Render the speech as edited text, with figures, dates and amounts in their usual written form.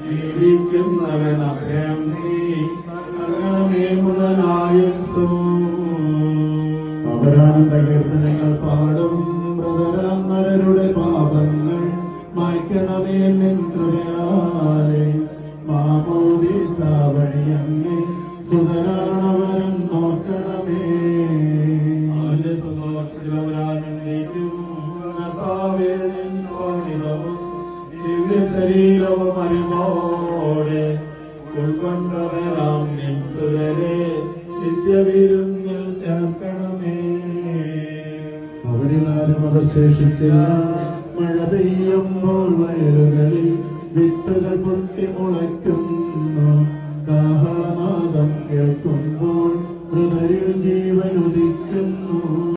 ജീവിക്കുന്നവൻ അഭയം നീ അപരാനന്ദ കീർത്തനങ്ങൾ പാടും മൃതരാം നരരുടെ പാപങ്ങൾ മായ്ക്കണമേ നിൻ കൃപയാലെ മാമോദീസ വഴിയങ്ങേ സുതരാണവരം നോക്കണമേ. അവന്റെ ദിവ്യ ശരീരവും അറിവോടെ ഉൾക്കൊണ്ടവരാം നിൻ സുതരെ നിത്യവിരുന്നിൽ ചേർക്കണമേ. അവരിലാരും അവശേഷിച്ചില്ല. മഴ പെയ്യുമ്പോൾ വയലുകളിൽ വിത്തുകൾ പൊട്ടി മുളയ്ക്കും